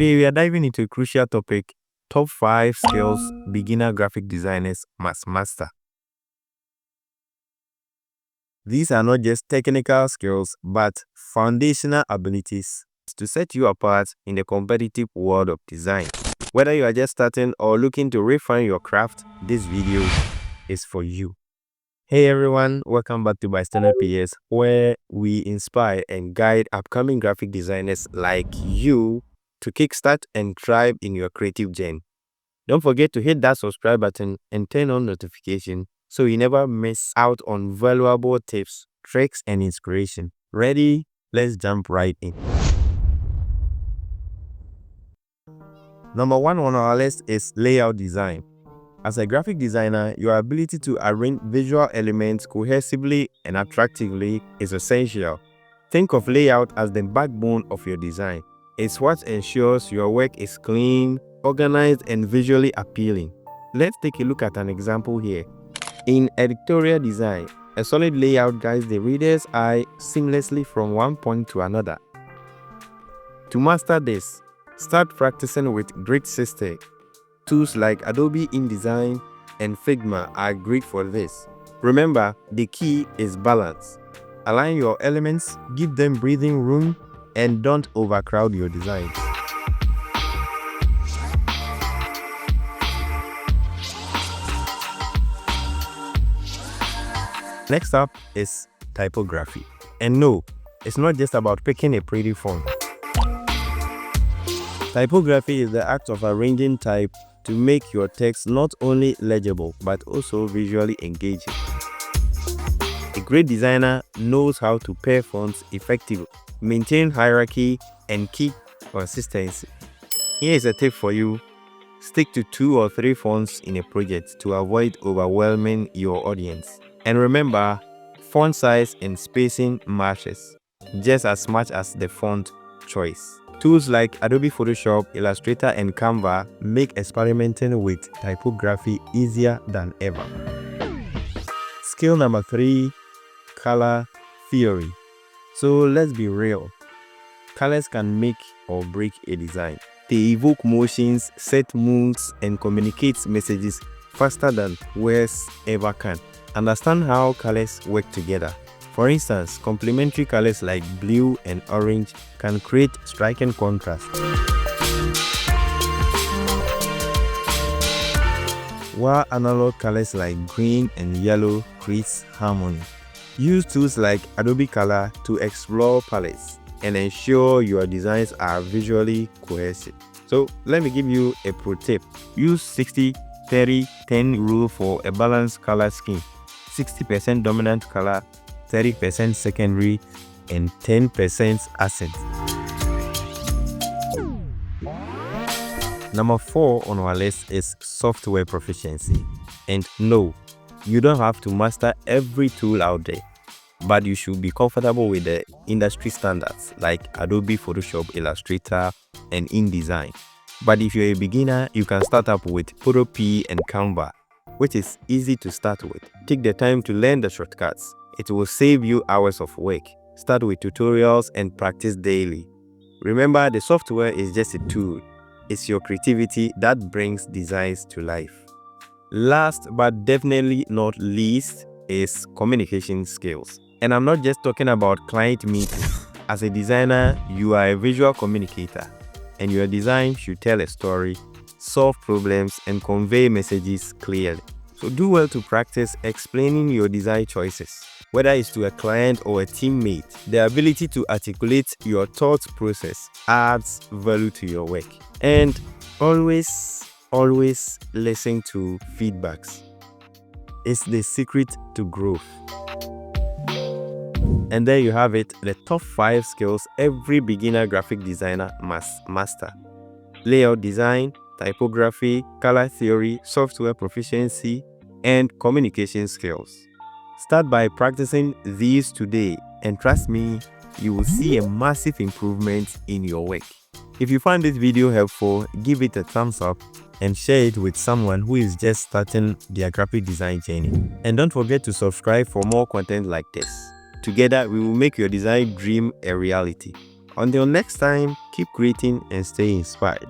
Today we are diving into a crucial topic: top 5 skills beginner graphic designers must master. These are not just technical skills, but foundational abilities to set you apart in the competitive world of design. Whether you are just starting or looking to refine your craft, this video is for you. Hey everyone, welcome back to Bystander PS, where we inspire and guide upcoming graphic designers like you to kickstart and thrive in your creative journey. Don't forget to hit that subscribe button and turn on notifications so you never miss out on valuable tips, tricks, and inspiration. Ready? Let's jump right in. Number 1 on our list is layout design. As a graphic designer, your ability to arrange visual elements cohesively and attractively is essential. Think of layout as the backbone of your design. It's what ensures your work is clean, organized, and visually appealing. Let's take a look at an example here. In editorial design, a solid layout guides the reader's eye seamlessly from one point to another. To master this, start practicing with grid system. Tools like Adobe InDesign and Figma are great for this. Remember, the key is balance. Align your elements, give them breathing room, and don't overcrowd your designs. Next up is typography. And no, it's not just about picking a pretty font. Typography is the act of arranging type to make your text not only legible but also visually engaging. A great designer knows how to pair fonts effectively, maintain hierarchy, and keep consistency. Here is a tip for you: stick to 2 or 3 fonts in a project to avoid overwhelming your audience. And remember, font size and spacing matters just as much as the font choice. Tools like Adobe Photoshop, Illustrator, and Canva make experimenting with typography easier than ever. Skill number 3, color theory. So let's be real. Colors can make or break a design. They evoke motions, set moods, and communicate messages faster than words ever can. Understand how colors work together. For instance, complementary colors like blue and orange can create striking contrast, while analog colors like green and yellow create harmony. Use tools like Adobe Color to explore palettes and ensure your designs are visually cohesive. So let me give you a pro tip. Use 60-30-10 rule for a balanced color scheme. 60% dominant color, 30% secondary, and 10% accent. Number 4 on our list is software proficiency. And no, you don't have to master every tool out there, but you should be comfortable with the industry standards like Adobe Photoshop, Illustrator, and InDesign. But if you're a beginner, you can start up with P and Canva, which is easy to start with. Take the time to learn the shortcuts. It will save you hours of work. Start with tutorials and practice daily. Remember, the software is just a tool. It's your creativity that brings designs to life. Last but definitely not least is communication skills. And I'm not just talking about client meetings. As a designer, you are a visual communicator, and your design should tell a story, solve problems, and convey messages clearly. So do well to practice explaining your design choices. Whether it's to a client or a teammate, the ability to articulate your thought process adds value to your work. And always listen to feedbacks. It's the secret to growth. And there you have it, the top 5 skills every beginner graphic designer must master: layout design, typography, color theory, software proficiency, and communication skills. Start by practicing these today, and trust me, you will see a massive improvement in your work. If you found this video helpful, give it a thumbs up and share it with someone who is just starting their graphic design journey. And don't forget to subscribe for more content like this. Together, we will make your design dream a reality. Until next time, keep creating and stay inspired.